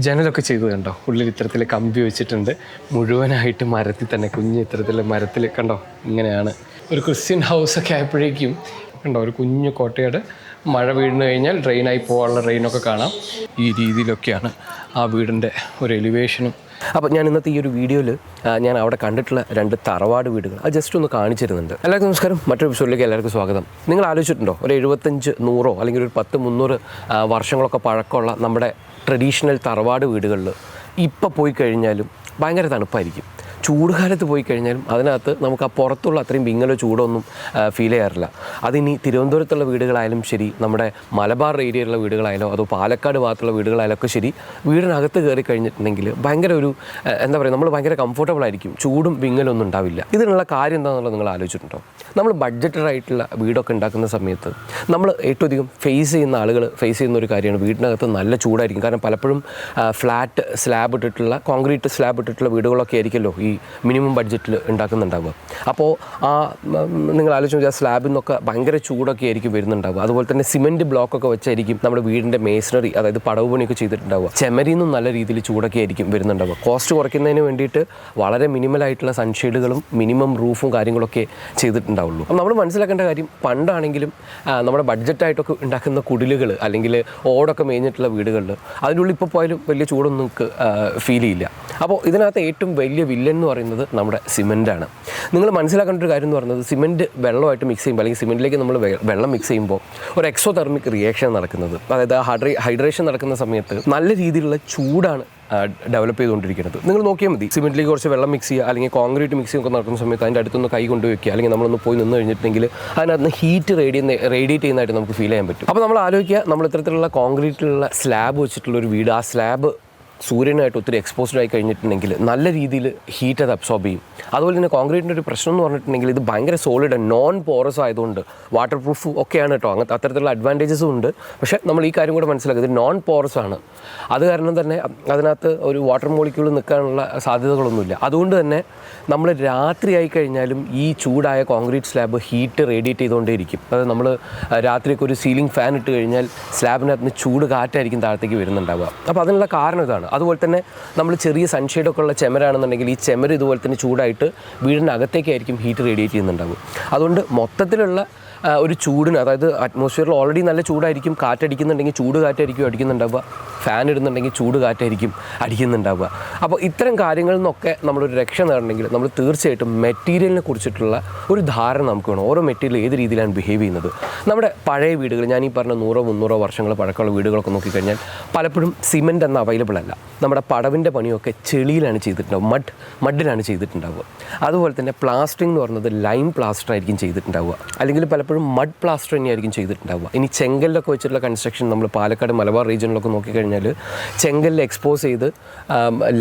ജനലൊക്കെ ചെയ്തു കണ്ടോ, ഉള്ളിൽ ഇത്തരത്തിൽ കമ്പി വെച്ചിട്ടുണ്ട്. മുഴുവനായിട്ട് മരത്തിൽ തന്നെ, കുഞ്ഞ് ഇത്തരത്തിൽ മരത്തിൽ കണ്ടോ. ഇങ്ങനെയാണ് ഒരു ക്രിസ്ത്യൻ ഹൗസൊക്കെ ആയപ്പോഴേക്കും കണ്ടോ, ഒരു കുഞ്ഞു കോട്ടയുടെ മഴ വീണ് കഴിഞ്ഞാൽ ഡ്രെയിനായി പോകാനുള്ള ഡ്രെയിനൊക്കെ കാണാം. ഈ രീതിയിലൊക്കെയാണ് ആ വീടിൻ്റെ ഒരു എലിവേഷനും. അപ്പോൾ ഞാൻ ഇന്നത്തെ ഈ ഒരു വീഡിയോയിൽ ഞാൻ അവിടെ കണ്ടിട്ടുള്ള 2 തറവാട് വീടുകൾ അത് ജസ്റ്റ് ഒന്ന് കാണിച്ചിരുന്നുണ്ട്. എല്ലാവർക്കും നമസ്കാരം, മറ്റൊരു എപ്പിസോഡിലേക്ക് എല്ലാവർക്കും സ്വാഗതം. നിങ്ങൾ ആലോചിച്ചിട്ടുണ്ടോ, ഒരു 75-100 അല്ലെങ്കിൽ ഒരു 10-300 വർഷങ്ങളൊക്കെ പഴക്കമുള്ള നമ്മുടെ ട്രഡീഷണൽ തറവാട് വീടുകളിൽ ഇപ്പോൾ പോയി കഴിഞ്ഞാലും ഭയങ്കര തണുപ്പായിരിക്കും. ചൂടുകാലത്ത് പോയി കഴിഞ്ഞാലും അതിനകത്ത് നമുക്ക് ആ പുറത്തുള്ള അത്രയും വിങ്ങലോ ചൂടൊന്നും ഫീൽ ചെയ്യാറില്ല. അതിനി തിരുവനന്തപുരത്തുള്ള വീടുകളായാലും ശരി, നമ്മുടെ മലബാർ ഏരിയയിലുള്ള വീടുകളായാലോ അതോ പാലക്കാട് ഭാഗത്തുള്ള വീടുകളായാലും ഒക്കെ ശരി, വീടിനകത്ത് കയറി കഴിഞ്ഞിട്ടുണ്ടെങ്കിൽ ഭയങ്കര ഒരു എന്താ പറയുക, നമ്മൾ ഭയങ്കര കംഫർട്ടബിൾ ആയിരിക്കും. ചൂടും വിങ്ങലൊന്നും ഉണ്ടാവില്ല. ഇതിനുള്ള കാര്യം എന്താണെന്നുള്ളത് നിങ്ങൾ ആലോചിച്ചിട്ടുണ്ടോ? നമ്മൾ ബഡ്ജറ്റഡ് ആയിട്ടുള്ള വീടൊക്കെ ഉണ്ടാക്കുന്ന സമയത്ത് നമ്മൾ ഏറ്റവും അധികം ഫേസ് ചെയ്യുന്ന ആളുകൾ ഫേസ് ചെയ്യുന്ന ഒരു കാര്യമാണ്, വീടിനകത്ത് നല്ല ചൂടായിരിക്കും. കാരണം പലപ്പോഴും ഫ്ലാറ്റ് സ്ലാബ് ഇട്ടിട്ടുള്ള, കോൺക്രീറ്റ് സ്ലാബ് ഇട്ടിട്ടുള്ള വീടുകളൊക്കെ ആയിരിക്കുമല്ലോ ഈ മിനിമം ബഡ്ജറ്റിൽ ഉണ്ടാക്കുന്നുണ്ടാവുക. അപ്പോൾ നിങ്ങൾ ആലോചിച്ച് നോക്കിയാൽ സ്ലാബിൽ നിന്നൊക്കെ ഭയങ്കര ചൂടൊക്കെ ആയിരിക്കും വരുന്നുണ്ടാവുക. അതുപോലെ തന്നെ സിമെൻറ്റ് ബ്ലോക്കൊക്കെ വെച്ചായിരിക്കും നമ്മുടെ വീടിൻ്റെ മേസണറി, അതായത് പടവ് പണിയൊക്കെ ചെയ്തിട്ടുണ്ടാവുക. ചെമരിയിൽ നിന്നും നല്ല രീതിയിൽ ചൂടൊക്കെ ആയിരിക്കും വരുന്നുണ്ടാവുക. കോസ്റ്റ് കുറയ്ക്കുന്നതിന് വേണ്ടിയിട്ട് വളരെ മിനിമലായിട്ടുള്ള സൺഷെയ്ഡുകളും മിനിമം റൂഫും കാര്യങ്ങളൊക്കെ ചെയ്തിട്ടുണ്ടാവുള്ളൂ. അപ്പോൾ നമ്മൾ മനസ്സിലാക്കേണ്ട കാര്യം, പണ്ടാണെങ്കിലും നമ്മുടെ ബഡ്ജറ്റായിട്ടൊക്കെ ഉണ്ടാക്കുന്ന കുടിലുകൾ അല്ലെങ്കിൽ ഓടൊക്കെ മേഞ്ഞിട്ടുള്ള വീടുകളിൽ അതിൻ്റെ ഉള്ളിൽ ഇപ്പോൾ പോയാലും വലിയ ചൂടൊന്നും നമുക്ക് ഫീൽ ചെയ്യില്ല. അപ്പോൾ ഇതിനകത്ത് ഏറ്റവും വലിയ വില്ലൻ എന്ന് പറയുന്നത് നമ്മുടെ സിമെൻറ്റാണ്. നിങ്ങൾ മനസ്സിലാക്കേണ്ട ഒരു കാര്യം എന്ന് പറയുന്നത്, സിമെൻറ്റ് വെള്ളമായിട്ട് മിക്സ് ചെയ്യുമ്പോൾ അല്ലെങ്കിൽ സിമെൻറ്റിലേക്ക് നമ്മൾ വെള്ളം മിക്സ് ചെയ്യുമ്പോൾ ഒരു എക്സോതെർമിക് റിയാക്ഷൻ നടക്കുന്നത്. അതായത് ഹൈഡ്രേഷൻ നടക്കുന്ന സമയത്ത് നല്ല രീതിയിലുള്ള ചൂടാണ് ഡെവലപ്പ് ചെയ്തുകൊണ്ടിരിക്കുന്നത്. നിങ്ങൾ നോക്കിയാൽ മതി, സിമെൻറ്റിലേക്ക് കുറച്ച് വെള്ളം മിക്സ് ചെയ്യുക അല്ലെങ്കിൽ കോൺക്രീറ്റ് മിക്സിംഗ് ഒക്കെ നടക്കുന്ന സമയത്ത് അതിൻ്റെ അടുത്തൊന്ന് കൈ കൊണ്ടുവയ്ക്കുക അല്ലെങ്കിൽ നമ്മളൊന്ന് പോയി നിന്ന് കഴിഞ്ഞിട്ടുണ്ടെങ്കിൽ അതിനകത്ത് ഹീറ്റ് റേഡിയേറ്റ് ചെയ്യുന്നതായിട്ട് നമുക്ക് ഫീൽ ചെയ്യാൻ പറ്റും. അപ്പോൾ നമ്മൾ ആലോചിക്കുക, നമ്മൾ ഇത്തരത്തിലുള്ള കോൺക്രീറ്റിലുള്ള സ്ലാബ് വെച്ചിട്ടുള്ള ഒരു വീട്, ആ സ്ലാബ് സൂര്യനായിട്ട് ഒത്തിരി എക്സ്പോസ്ഡ് ആയി കഴിഞ്ഞിട്ടുണ്ടെങ്കിൽ നല്ല രീതിയിൽ ഹീറ്റ് അത് അബ്സോർബ് ചെയ്യും. അതുപോലെ തന്നെ കോൺക്രീറ്റിൻ്റെ ഒരു പ്രശ്നം എന്ന് പറഞ്ഞിട്ടുണ്ടെങ്കിൽ ഇത് ഭയങ്കര സോളിഡ്, നോൺ പോറസ് ആയതുകൊണ്ട് വാട്ടർ പ്രൂഫ് ഒക്കെയാണ് കേട്ടോ, അങ്ങനത്തെ അത്തരത്തിലുള്ള അഡ്വാൻറ്റേജസും ഉണ്ട്. പക്ഷേ നമ്മൾ ഈ കാര്യം കൂടെ മനസ്സിലാക്കുക, ഇത് നോൺ പോറസ് ആണ്. അത് കാരണം തന്നെ അതിനകത്ത് ഒരു വാട്ടർ മോളിക്യൂൾ നിൽക്കാനുള്ള സാധ്യതകളൊന്നുമില്ല. അതുകൊണ്ട് തന്നെ നമ്മൾ രാത്രി ആയി കഴിഞ്ഞാലും ഈ ചൂടായ കോൺക്രീറ്റ് സ്ലാബ് ഹീറ്റ് റേഡിയേറ്റ് ചെയ്തുകൊണ്ടേയിരിക്കും. അതായത് നമ്മൾ രാത്രിയൊക്കെ ഒരു സീലിംഗ് ഫാൻ ഇട്ട് കഴിഞ്ഞാൽ സ്ലാബിനകത്ത് നിന്ന് ചൂട് കാറ്റായിരിക്കും താഴത്തേക്ക് വരുന്നുണ്ടാവുക. അപ്പോൾ അതിനുള്ള കാരണം ഇതാണ്. അതുപോലെ തന്നെ നമ്മൾ ചെറിയ സൺഷെയ്ഡൊക്കെ ഉള്ള ചെമരാണെന്നുണ്ടെങ്കിൽ ഈ ചെമര് ഇതുപോലെ തന്നെ ചൂടായിട്ട് വീടിനകത്തേക്കായിരിക്കും ഹീറ്റ് റേഡിയേറ്റ് ചെയ്യുന്നുണ്ടാവും. അതുകൊണ്ട് മൊത്തത്തിലുള്ള ഒരു ചൂടിന്, അതായത് അറ്റ്മോസ്ഫിയറിൽ ഓൾറെഡി നല്ല ചൂടായിരിക്കും, കാറ്റടിക്കുന്നുണ്ടെങ്കിൽ ചൂട് കാറ്റായിരിക്കും അടിക്കുന്നുണ്ടാവുക, ഫാൻ ഇടുന്നുണ്ടെങ്കിൽ ചൂട് കാറ്റായിരിക്കും അടിക്കുന്നുണ്ടാവുക. അപ്പോൾ ഇത്തരം കാര്യങ്ങളിൽ നിന്നൊക്കെ നമ്മളൊരു രക്ഷ നേടണമെങ്കിൽ നമ്മൾ തീർച്ചയായിട്ടും മെറ്റീരിയലിനെ കുറിച്ചിട്ടുള്ള ഒരു ധാരണ നമുക്ക് വേണം. ഓരോ മെറ്റീരിയൽ ഏത് രീതിയിലാണ് ബിഹേവ് ചെയ്യുന്നത്. നമ്മുടെ പഴയ വീടുകൾ, ഞാൻ ഈ പറഞ്ഞ 100-300 വർഷങ്ങൾ പഴക്കമുള്ള വീടുകളൊക്കെ നോക്കിക്കഴിഞ്ഞാൽ പലപ്പോഴും സിമെൻ്റ് എന്ന അവൈലബിൾ അല്ല. നമ്മുടെ പടവിൻ്റെ പണിയൊക്കെ ചെളിയിലാണ് ചെയ്തിട്ടുണ്ടാവുക, മഡിലാണ് ചെയ്തിട്ടുണ്ടാവുക. അതുപോലെ തന്നെ പ്ലാസ്റ്ററിംഗ് എന്ന് പറയുന്നത് ലൈം പ്ലാസ്റ്റർ ആയിരിക്കും ചെയ്തിട്ടുണ്ടാവുക, അല്ലെങ്കിൽ പലപ്പോഴും മഡ് പ്ലാസ്റ്റർ തന്നെയായിരിക്കും ചെയ്തിട്ടുണ്ടാവുക. ഇനി ചെങ്കലിലൊക്കെ വെച്ചിട്ടുള്ള കൺസ്ട്രക്ഷൻ നമ്മൾ പാലക്കാട് മലബാർ റീജിയനിലൊക്കെ നോക്കിക്കഴിഞ്ഞാൽ ചെങ്കലിൽ എക്സ്പോസ് ചെയ്ത്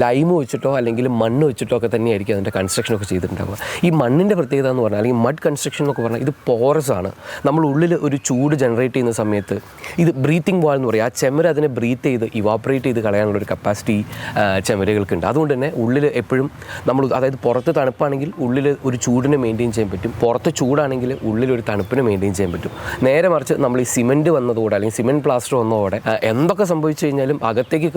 ലൈം വെച്ചിട്ടോ അല്ലെങ്കിൽ മണ്ണ് വെച്ചിട്ടോ ഒക്കെ തന്നെയായിരിക്കും അതിൻ്റെ കൺസ്ട്രക്ഷനൊക്കെ ചെയ്തിട്ടുണ്ടാവുക. ഈ മണ്ണിൻ്റെ പ്രത്യേകത എന്ന് പറഞ്ഞാൽ, അല്ലെങ്കിൽ മഡ് കൺസ്ട്രക്ഷൻ എന്നൊക്കെ പറഞ്ഞാൽ, ഇത് പോറസ് ആണ്. നമ്മൾ ഉള്ളിൽ ഒരു ചൂട് ജനറേറ്റ് ചെയ്യുന്ന സമയത്ത് ഇത് ബ്രീത്തിങ് വാൾ എന്ന് പറയും. ആ ചെമര് അതിനെ ബ്രീത്ത് ചെയ്ത് ഇവാപ്പറേറ്റ് ചെയ്ത് കളയാനുള്ളൊരു കപ്പാസിറ്റി ചെമരുകൾക്കുണ്ട്. അതുകൊണ്ട് തന്നെ ഉള്ളിൽ എപ്പോഴും നമ്മൾ, അതായത് പുറത്ത് തണുപ്പാണെങ്കിൽ ഉള്ളിൽ ഒരു ചൂടിനെ മെയിൻറ്റെയിൻ ചെയ്യാൻ പറ്റും, പുറത്ത് ചൂടാണെങ്കിൽ ഉള്ളിൽ ഒരു തണുപ്പിനെ മെയിൻറ്റെയിൻ ചെയ്യാൻ പറ്റും. നേരെ മറിച്ച് നമ്മൾ ഈ സിമെൻറ്റ് വന്നതോടെ അല്ലെങ്കിൽ സിമെൻറ്റ് പ്ലാസ്റ്റർ വന്നതോടെ എന്തൊക്കെ സംഭവിച്ചു കഴിഞ്ഞാലും അകത്തേക്ക്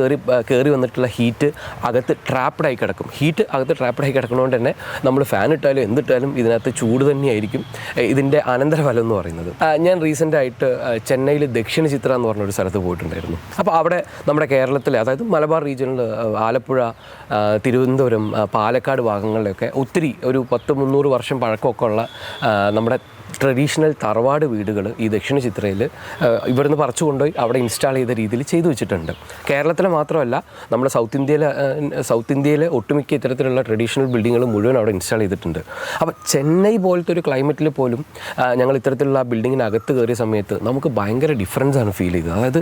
കയറി വന്നിട്ടുള്ള ഹീറ്റ് അകത്ത് ട്രാപ്ഡായി കിടക്കും. ഹീറ്റ് അകത്ത് ട്രാപ്ഡായി കിടക്കുന്നതുകൊണ്ട് തന്നെ നമ്മൾ ഫാൻ ഇട്ടാലും എന്തിട്ടാലും ഇതിനകത്ത് ചൂട് തന്നെയായിരിക്കും ഇതിൻ്റെ അനന്തരഫലം എന്ന് പറയുന്നത്. ഞാൻ റീസെൻ്റായിട്ട് ചെന്നൈയിൽ ദക്ഷിണ ചിത്ര എന്ന് പറഞ്ഞൊരു സ്ഥലത്ത് പോയിട്ടുണ്ടായിരുന്നു. അപ്പോൾ അവിടെ നമ്മുടെ കേരളത്തിലെ, അതായത് മലബാർ റീജിയനിൽ ആലപ്പുഴ, തിരുവനന്തപുരം, പാലക്കാട് ഭാഗങ്ങളിലൊക്കെ ഒത്തിരി ഒരു 10-300 വർഷം പഴക്കമൊക്കെ ഉള്ള നമ്മുടെ ട്രഡീഷണൽ തറവാട് വീടുകൾ ഈ ദക്ഷിണ ചിത്രയിൽ ഇവിടുന്ന് പറിച്ചു കൊണ്ടുപോയി അവിടെ ഇൻസ്റ്റാൾ ചെയ്ത രീതിയിൽ ചെയ്തു വെച്ചിട്ടുണ്ട്. കേരളത്തിലെ മാത്രമല്ല, നമ്മുടെ സൗത്ത് ഇന്ത്യയിലെ ഒട്ടുമിക്ക ഇത്തരത്തിലുള്ള ട്രഡീഷണൽ ബിൽഡിങ്ങുകൾ മുഴുവൻ അവിടെ ഇൻസ്റ്റാൾ ചെയ്തിട്ടുണ്ട്. അപ്പോൾ ചെന്നൈ പോലത്തെ ഒരു ക്ലൈമറ്റിൽ പോലും ഞങ്ങൾ ഇത്തരത്തിലുള്ള ബിൽഡിങ്ങിനകത്ത് കയറിയ സമയത്ത് നമുക്ക് ഭയങ്കര ഡിഫറൻസാണ് ഫീൽ ചെയ്തത്. അതായത്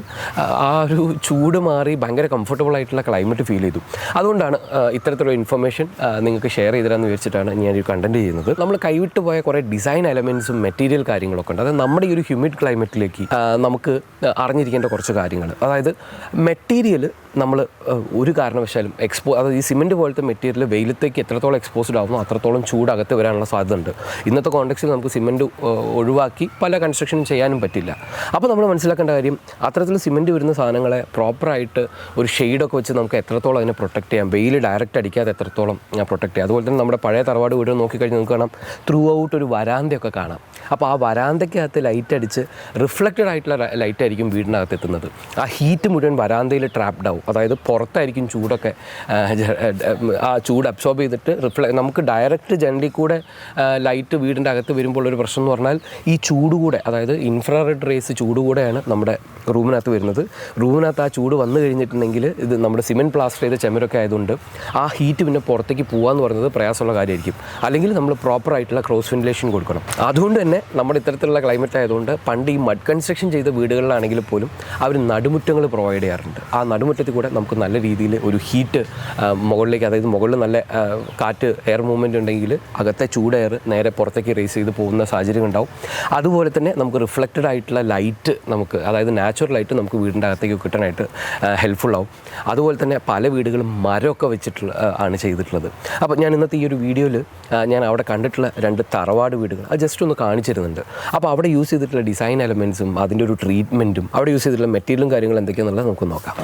ആ ഒരു ചൂട് മാറി ഭയങ്കര കംഫർട്ടബിൾ ആയിട്ടുള്ള ക്ലൈമറ്റ് ഫീൽ ചെയ്തു. അതുകൊണ്ടാണ് ഇത്തരത്തിലുള്ള ഇൻഫർമേഷൻ നിങ്ങൾക്ക് ഷെയർ ചെയ്തരാന്ന് വിചാരിച്ചിട്ടാണ് ഞാനൊരു കണ്ടൻറ്റ് ചെയ്യുന്നത്. നമ്മൾ കൈവിട്ട് പോയ കുറേ ഡിസൈൻ എലമെൻറ്റ്സും മെറ്റീരിയൽ കാര്യങ്ങളൊക്കെ ഉണ്ട്. അതായത് നമ്മുടെ ഈ ഒരു ഹ്യൂമിഡ് ക്ലൈമറ്റിലേക്ക് നമുക്ക് അറിഞ്ഞിരിക്കേണ്ട കുറച്ച് കാര്യങ്ങൾ. അതായത് മെറ്റീരിയൽ നമ്മൾ ഒരു കാരണവശാലും അതായത് ഈ സിമെൻറ്റ് പോലത്തെ മെറ്റീരിയൽ വെയിലത്തേക്ക് എത്രത്തോളം എക്സ്പോസ്ഡ് ആകുന്നു അത്രത്തോളം ചൂടകത്ത് വരാനുള്ള സാധ്യത ഉണ്ട്. ഇന്നത്തെ കോണ്ടെക്സ്റ്റിൽ നമുക്ക് സിമെൻറ്റ് ഒഴിവാക്കി പല കൺസ്ട്രക്ഷനും ചെയ്യാനും പറ്റില്ല. അപ്പോൾ നമ്മൾ മനസ്സിലാക്കേണ്ട കാര്യം, അത്തരത്തിൽ സിമെൻറ്റ് വരുന്ന സാധനങ്ങളെ പ്രോപ്പറായിട്ട് ഒരു ഷെയ്ഡൊക്കെ വെച്ച് നമുക്ക് എത്രത്തോളം അതിനെ പ്രൊട്ടക്ട് ചെയ്യാം, വെയിൽ ഡയറക്റ്റ് അടിക്കാതെ എത്രത്തോളം പ്രൊട്ടക്ട് ചെയ്യാം. അതുപോലെ തന്നെ നമ്മുടെ പഴയ തറവാട് വീട് നോക്കിക്കഴിഞ്ഞാൽ നമുക്ക് കാണാം ത്രൂ ഔട്ട് ഒരു വരാന്തയൊക്കെ കാണാം. അപ്പോൾ ആ വരാന്തയ്ക്കകത്ത് ലൈറ്റ് അടിച്ച് റിഫ്ലക്റ്റഡ് ആയിട്ടുള്ള ലൈറ്റ് ആയിരിക്കും വീടിനകത്ത് എത്തുന്നത്. ആ ഹീറ്റ് മുഴുവൻ വരാന്തയിൽ ട്രാപ്ഡ് ആവും. അതായത് പുറത്തായിരിക്കും ചൂടൊക്കെ, ആ ചൂട് അബ്സോർബ് ചെയ്തിട്ട് നമുക്ക് ഡയറക്റ്റ് ജനലിൽ കൂടെ ലൈറ്റ് വീടിൻ്റെ അകത്ത് വരുമ്പോൾ ഒരു പ്രശ്നം എന്ന് പറഞ്ഞാൽ ഈ ചൂട് കൂടെ, അതായത് ഇൻഫ്രാറെഡ് റേസ് ചൂട് കൂടെയാണ് നമ്മുടെ റൂമിനകത്ത് വരുന്നത്. റൂമിനകത്ത് ആ ചൂട് വന്നു കഴിഞ്ഞിട്ടുണ്ടെങ്കിൽ ഇത് നമ്മുടെ സിമെൻറ്റ് പ്ലാസ്റ്റർ ചെയ്ത ചെമരൊക്കെ ആയതുകൊണ്ട് ആ ഹീറ്റ് പിന്നെ പുറത്തേക്ക് പോകാമെന്ന് പറയുന്നത് പ്രയാസമുള്ള കാര്യമായിരിക്കും. അല്ലെങ്കിൽ നമ്മൾ പ്രോപ്പറായിട്ടുള്ള ക്രോസ് വെന്റിലേഷൻ കൊടുക്കണം. അതുകൊണ്ട് തന്നെ നമ്മുടെ ഇത്തരത്തിലുള്ള ക്ലൈമറ്റ് ആയതുകൊണ്ട് പണ്ട് ഈ മഡ് കൺസ്ട്രക്ഷൻ ചെയ്ത വീടുകളിലാണെങ്കിൽ പോലും അവർ നടുമുറ്റങ്ങൾ പ്രൊവൈഡ് ചെയ്യാറുണ്ട്. ആ നടുമുറ്റത്തിൽ കൂടെ നമുക്ക് നല്ല രീതിയിൽ ഒരു ഹീറ്റ് മുകളിലേക്ക്, അതായത് മുകളിൽ നല്ല കാറ്റ് എയർ മൂവ്മെൻറ്റ് ഉണ്ടെങ്കിൽ അകത്തെ ചൂട് എയർ നേരെ പുറത്തേക്ക് റേസ് ചെയ്ത് പോകുന്ന സാഹചര്യം ഉണ്ടാവും. അതുപോലെ തന്നെ നമുക്ക് റിഫ്ലക്റ്റഡ് ആയിട്ടുള്ള ലൈറ്റ് നമുക്ക്, അതായത് നാച്ചുറൽ ലൈറ്റ് നമുക്ക് വീടിൻ്റെ അകത്തേക്ക് കിട്ടാനായിട്ട് ഹെൽപ്ഫുള്ളാവും. അതുപോലെ തന്നെ പല വീടുകളും മരമൊക്കെ വെച്ചിട്ടുള്ള ആണ് ചെയ്തിട്ടുള്ളത്. അപ്പോൾ ഞാൻ ഇന്നത്തെ ഈ ഒരു വീഡിയോയിൽ ഞാൻ അവിടെ കണ്ടിട്ടുള്ള 2 തറവാട് വീടുകൾ അത് ജസ്റ്റ് ഒന്ന് കാണിച്ചിരുന്നുണ്ട്. അപ്പോൾ അവിടെ യൂസ് ചെയ്തിട്ടുള്ള ഡിസൈൻ എലമെൻറ്റ്സും അതിൻ്റെ ഒരു ട്രീറ്റ്മെൻറ്റും അവിടെ യൂസ് ചെയ്തിട്ടുള്ള മെറ്റീരിയലും കാര്യങ്ങളും എന്തൊക്കെയാണെന്നുള്ളത് നമുക്ക് നോക്കാം.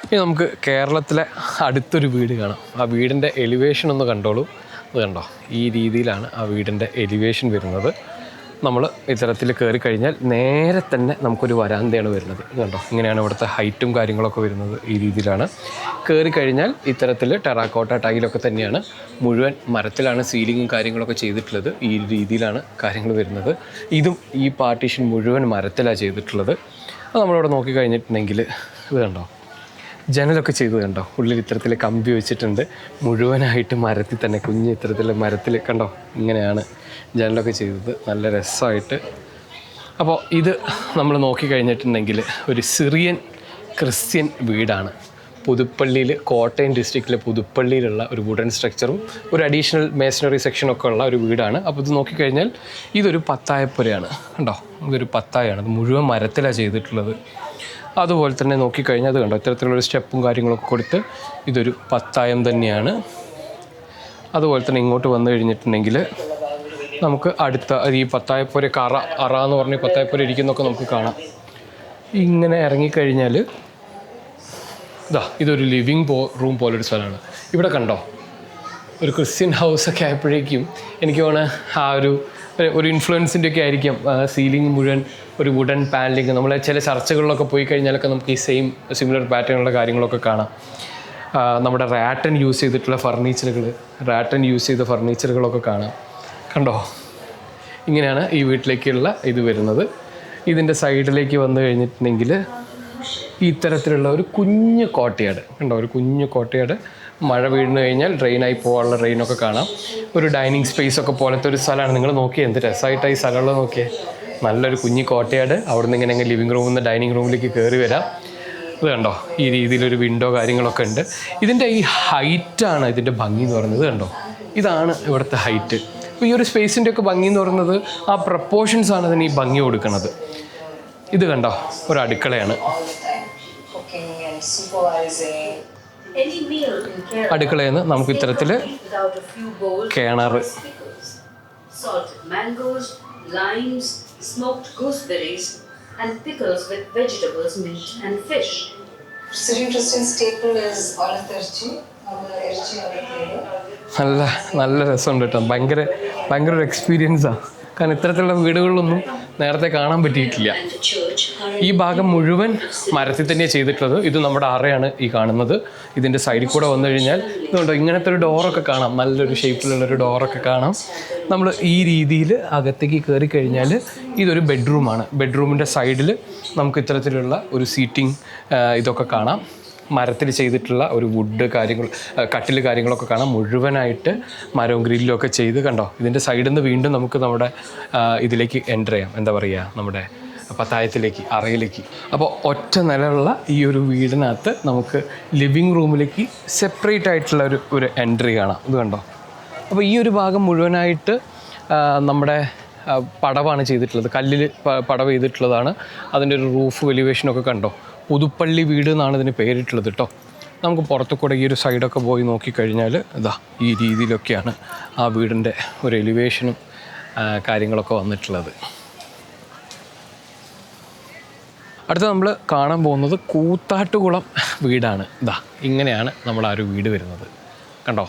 ഇനി നമുക്ക് കേരളത്തിലെ അടുത്തൊരു വീട് കാണാം. ആ വീടിൻ്റെ എലിവേഷൻ ഒന്ന് കണ്ടോളൂ. അത് കണ്ടോ, ഈ രീതിയിലാണ് ആ വീടിൻ്റെ എലിവേഷൻ വരുന്നത്. നമ്മൾ ഇത്തരത്തിൽ കയറി കഴിഞ്ഞാൽ നേരെ തന്നെ നമുക്കൊരു വരാന്തയാണ് വരുന്നത്. ഇത് കണ്ടോ, ഇങ്ങനെയാണ് ഇവിടുത്തെ ഹൈറ്റും കാര്യങ്ങളൊക്കെ വരുന്നത്. ഈ രീതിയിലാണ് കയറി കഴിഞ്ഞാൽ ഇത്തരത്തിൽ ടെറാക്കോട്ട ടൈലൊക്കെ തന്നെയാണ്, മുഴുവൻ മരത്തിലാണ് സീലിങ്ങും കാര്യങ്ങളൊക്കെ ചെയ്തിട്ടുള്ളത്. ഈ രീതിയിലാണ് കാര്യങ്ങൾ വരുന്നത്. ഇതും ഈ പാർട്ടീഷൻ മുഴുവൻ മരത്തിലാണ് ചെയ്തിട്ടുള്ളത്. അത് നമ്മളിവിടെ നോക്കിക്കഴിഞ്ഞിട്ടുണ്ടെങ്കിൽ ഇത് കണ്ടോ, ജനലൊക്കെ ചെയ്ത് കണ്ടോ, ഉള്ളിൽ ഇത്തരത്തിൽ കമ്പി വെച്ചിട്ടുണ്ട്. മുഴുവനായിട്ട് മരത്തിൽ തന്നെ, കുഞ്ഞ് ഇത്തരത്തിൽ മരത്തിൽ കണ്ടോ, ഇങ്ങനെയാണ് ജനലൊക്കെ ചെയ്തത്. നല്ല രസമായിട്ട്. അപ്പോൾ ഇത് നമ്മൾ നോക്കിക്കഴിഞ്ഞിട്ടുണ്ടെങ്കിൽ ഒരു സിറിയൻ ക്രിസ്ത്യൻ വീടാണ്. പുതുപ്പള്ളിയിൽ, കോട്ടയം ഡിസ്ട്രിക്റ്റിലെ പുതുപ്പള്ളിയിലുള്ള ഒരു വുഡൻ സ്ട്രക്ചറും ഒരു അഡീഷണൽ മേസണറി സെക്ഷനൊക്കെ ഉള്ള ഒരു വീടാണ്. അപ്പോൾ ഇത് നോക്കിക്കഴിഞ്ഞാൽ ഇതൊരു പത്തായപ്പുരയാണ്. കണ്ടോ, ഇതൊരു പത്തായാണ്. അത് മുഴുവൻ മരത്തിലാണ് ചെയ്തിട്ടുള്ളത്. അതുപോലെ തന്നെ നോക്കിക്കഴിഞ്ഞാൽ അത് കണ്ടോ, ഇത്തരത്തിലുള്ളൊരു സ്റ്റെപ്പും കാര്യങ്ങളൊക്കെ കൊടുത്ത് ഇതൊരു പത്തായം തന്നെയാണ്. അതുപോലെ തന്നെ ഇങ്ങോട്ട് വന്നു കഴിഞ്ഞിട്ടുണ്ടെങ്കിൽ നമുക്ക് അടുത്ത ഈ പത്തായപ്പുരക്ക് അറ എന്ന് പറഞ്ഞ് പത്തായപ്പുര ഇരിക്കുന്നൊക്കെ നമുക്ക് കാണാം. ഇങ്ങനെ ഇറങ്ങിക്കഴിഞ്ഞാൽ ഇതൊരു ലിവിങ് റൂം പോലൊരു സ്ഥലമാണ്. ഇവിടെ കണ്ടോ, ഒരു ക്രിസ്ത്യൻ ഹൗസൊക്കെ ആയപ്പോഴേക്കും എനിക്ക് തോന്നുന്നു ആ ഒരു ഇൻഫ്ലുവൻസിൻ്റെ ഒക്കെ ആയിരിക്കും സീലിംഗ് മുഴുവൻ ഒരു വുഡൻ പാനലിങ്. നമ്മൾ ചില ചർച്ചകളിലൊക്കെ പോയി കഴിഞ്ഞാലൊക്കെ നമുക്ക് ഈ സിമിലർ പാറ്റേണുള്ള കാര്യങ്ങളൊക്കെ കാണാം. നമ്മുടെ റാറ്റൻ യൂസ് ചെയ്തിട്ടുള്ള റാറ്റൻ യൂസ് ചെയ്ത ഫർണിച്ചറുകളൊക്കെ കാണാം. കണ്ടോ, ഇങ്ങനെയാണ് ഈ വീട്ടിലേക്കുള്ള ഇത് വരുന്നത്. ഇതിൻ്റെ സൈഡിലേക്ക് വന്നു കഴിഞ്ഞിട്ടുണ്ടെങ്കിൽ ഇത്തരത്തിലുള്ള ഒരു കുഞ്ഞു കോട്ടയാട് കണ്ടോ, ഒരു കുഞ്ഞു കോട്ടയാട്. മഴ വീഴുന്നു കഴിഞ്ഞാൽ ഡ്രെയിനായി പോകാനുള്ള റെയിനൊക്കെ കാണാം. ഒരു ഡൈനിങ് സ്പേസ് ഒക്കെ പോലത്തെ ഒരു സ്ഥലമാണ്. നിങ്ങൾ നോക്കിയേ, എന്ത് രസമായിട്ടാണ് ഈ സ്ഥലമുള്ളത് നോക്കിയേ. നല്ലൊരു കുഞ്ഞു കോട്ടയാട്. അവിടെ നിന്ന് ഇങ്ങനെ ലിവിങ് റൂമിൽ നിന്ന് ഡൈനിങ് റൂമിലേക്ക് കയറി വരാം. ഇത് കണ്ടോ, ഈ രീതിയിലൊരു വിൻഡോ കാര്യങ്ങളൊക്കെ ഉണ്ട്. ഇതിൻ്റെ ഈ ഹൈറ്റാണ് ഇതിൻ്റെ ഭംഗി എന്ന് പറയുന്നത്. കണ്ടോ, ഇതാണ് ഇവിടുത്തെ ഹൈറ്റ്. അപ്പോൾ ഈ ഒരു സ്പേസിൻ്റെ ഒക്കെ ഭംഗി എന്ന് പറയുന്നത് ആ പ്രപ്പോർഷൻസാണ് അതിന് ഈ ഭംഗി കൊടുക്കുന്നത്. ഇത് കണ്ടോ, ഒരു അടുക്കളയാണ്. അടുക്കളയിൽ നിന്ന് നമുക്ക് ഇത്തരത്തിൽ കിണർ, and pickles with vegetables, meat and fish. Syrian Christian staple is olive irchi. നല്ല രസമുണ്ട് കേട്ടോ. ഭയങ്കര ഒരു എക്സ്പീരിയൻസാണ്. കാരണം ഇത്തരത്തിലുള്ള വീടുകളിലൊന്നും നേരത്തെ കാണാൻ പറ്റിയിട്ടില്ല. ഈ ഭാഗം മുഴുവൻ മരത്തിൽ തന്നെയാണ് ചെയ്തിട്ടുള്ളത്. ഇത് നമ്മുടെ അറയാണ് ഈ കാണുന്നത്. ഇതിൻ്റെ സൈഡിൽ കൂടെ വന്നു കഴിഞ്ഞാൽ ഇതുകൊണ്ടോ ഇങ്ങനത്തെ ഒരു ഡോറൊക്കെ കാണാം. നല്ലൊരു ഷേപ്പിലുള്ളൊരു ഡോറൊക്കെ കാണാം. നമ്മൾ ഈ രീതിയിൽ അകത്തേക്ക് കയറി കഴിഞ്ഞാൽ ഇതൊരു ബെഡ്റൂമാണ്. ബെഡ്റൂമിൻ്റെ സൈഡിൽ നമുക്ക് ഇത്തരത്തിലുള്ള ഒരു സീറ്റിംഗ് ഇതൊക്കെ കാണാം. മരത്തിൽ ചെയ്തിട്ടുള്ള ഒരു വുഡ് കട്ടിൽ കാര്യങ്ങളൊക്കെ കാണാം. മുഴുവനായിട്ട് മരവും ഗ്രില്ലും ഒക്കെ ചെയ്ത് കണ്ടോ. ഇതിൻ്റെ സൈഡിൽ നിന്ന് വീണ്ടും നമുക്ക് നമ്മുടെ ഇതിലേക്ക് എൻ്റർ ചെയ്യാം. എന്താ പറയുക, നമ്മുടെ പത്തായത്തിലേക്ക് അറയിലേക്ക്. അപ്പോൾ ഒറ്റ നിലയുള്ള ഈ ഒരു വീടിനകത്ത് നമുക്ക് ലിവിങ് റൂമിലേക്ക് സെപ്പറേറ്റ് ആയിട്ടുള്ള ഒരു എൻട്രി കാണാം. ഇത് കണ്ടോ. അപ്പോൾ ഈ ഒരു ഭാഗം മുഴുവനായിട്ട് നമ്മുടെ പടവാണ് ചെയ്തിട്ടുള്ളത്, കല്ലിൽ പടവ് ചെയ്തിട്ടുള്ളതാണ്. അതിൻ്റെ ഒരു റൂഫ് എലിവേഷനൊക്കെ കണ്ടോ. പുതുപ്പള്ളി വീട് എന്നാണ് ഇതിന് പേരിട്ടുള്ളത് കേട്ടോ. നമുക്ക് പുറത്തു കൂടെ ഈ ഒരു സൈഡൊക്കെ പോയി നോക്കിക്കഴിഞ്ഞാൽ ഇതാ ഈ രീതിയിലൊക്കെയാണ് ആ വീടിൻ്റെ ഒരു എലിവേഷനും കാര്യങ്ങളൊക്കെ വന്നിട്ടുള്ളത്. അടുത്ത നമ്മൾ കാണാൻ പോകുന്നത് കൂത്താട്ടുകുളം വീടാണ്. ഇതാ ഇങ്ങനെയാണ് നമ്മൾ ആ ഒരു വീട് വരുന്നത് കണ്ടോ.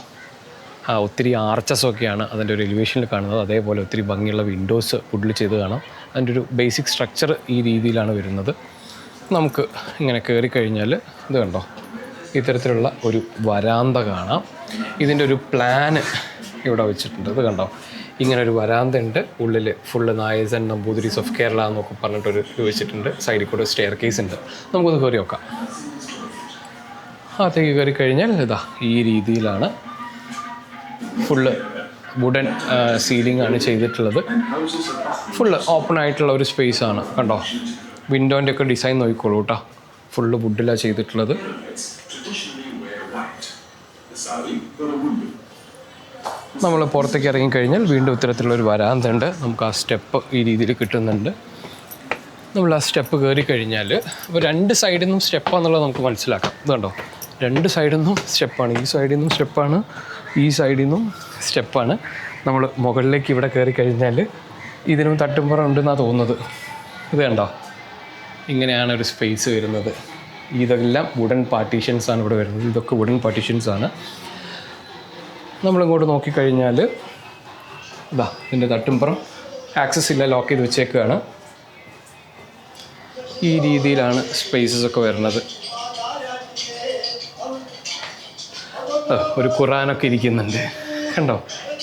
ഒത്തിരി ആർച്ചസൊക്കെയാണ് അതിൻ്റെ ഒരു എലിവേഷനിൽ കാണുന്നത്. അതേപോലെ ഒത്തിരി ഭംഗിയുള്ള വിൻഡോസ് വുഡിൽ ചെയ്ത് കാണാം. അതിൻ്റെ ഒരു ബേസിക് സ്ട്രക്ചർ ഈ രീതിയിലാണ് വരുന്നത്. നമുക്ക് ഇങ്ങനെ കയറി കഴിഞ്ഞാൽ ഇത് കണ്ടോ, ഇത്തരത്തിലുള്ള ഒരു വരാന്ത കാണാം. ഇതിൻ്റെ ഒരു പ്ലാന് ഇവിടെ വെച്ചിട്ടുണ്ട്. ഇത് കണ്ടോ, ഇങ്ങനെ ഒരു വരാന്ത ഉണ്ട്. ഉള്ളിൽ full Nairs and Namboothiris of Kerala എന്നൊക്കെ പറഞ്ഞിട്ടൊരു ഇത് വെച്ചിട്ടുണ്ട്. സൈഡിൽ കൂടെ സ്റ്റെയർ കേസ് ഉണ്ട്. നമുക്കൊന്ന് കയറി നോക്കാം. അകത്തേക്ക് കയറി കഴിഞ്ഞാൽ ഇതാ ഈ രീതിയിലാണ് ഫുള്ള് വുഡൻ സീലിംഗ് ആണ് ചെയ്തിട്ടുള്ളത്. ഫുള്ള് ഓപ്പൺ ആയിട്ടുള്ള ഒരു സ്പേസ് ആണ് കണ്ടോ. വിൻഡോൻ്റെ ഒക്കെ ഡിസൈൻ നോക്കിക്കോളൂ കേട്ടോ. ഫുള്ള് വുഡിലാണ് ചെയ്തിട്ടുള്ളത്. നമ്മൾ പുറത്തേക്ക് ഇറങ്ങിക്കഴിഞ്ഞാൽ വീണ്ടും ഇത്തരത്തിലുള്ളൊരു വരാന്ത ഉണ്ട്. നമുക്ക് ആ സ്റ്റെപ്പ് ഈ രീതിയിൽ കിട്ടുന്നുണ്ട്. നമ്മൾ ആ സ്റ്റെപ്പ് കയറി കഴിഞ്ഞാൽ അപ്പോൾ രണ്ട് സൈഡിൽ നിന്നും സ്റ്റെപ്പാണെന്നുള്ളത് നമുക്ക് മനസ്സിലാക്കാം. ഇത് കണ്ടോ, രണ്ട് സൈഡിൽ നിന്നും സ്റ്റെപ്പാണ്. ഈ സൈഡിൽ നിന്നും സ്റ്റെപ്പാണ്, ഈ സൈഡിൽ നിന്നും സ്റ്റെപ്പാണ്. നമ്മൾ മുകളിലേക്ക് ഇവിടെ കയറി കഴിഞ്ഞാൽ ഇതിനും തട്ടുമ്പുറം ഉണ്ടെന്നാണ് തോന്നുന്നത്. ഇത് കണ്ടോ, ഇങ്ങനെയാണ് ഒരു സ്പേസ് വരുന്നത്. ഇതെല്ലാം വുഡൻ പാർട്ടീഷൻസാണ് ഇവിടെ വരുന്നത്. ഇതൊക്കെ വുഡൻ പാർട്ടീഷൻസാണ്. നമ്മളിങ്ങോട്ട് നോക്കിക്കഴിഞ്ഞാൽ ഇതാ ഇതിൻ്റെ തട്ടുമ്പുറം ആക്സസ് ഇല്ല, ലോക്ക് ചെയ്ത് വെച്ചേക്കുകയാണ്. ഈ രീതിയിലാണ് സ്പേസസ് ഒക്കെ വരുന്നത്. ഒരു ഖുറാനൊക്കെ ഇരിക്കുന്നുണ്ട് കണ്ടോ.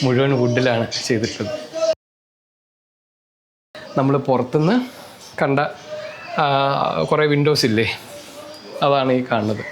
മുഴുവൻ വുഡിലാണ് ചെയ്തിട്ടുള്ളത്. നമ്മൾ പുറത്തുനിന്ന് കണ്ട കുറേ വിൻഡോസ് ഇല്ലേ, അതാണ് ഈ കാണുന്നത്.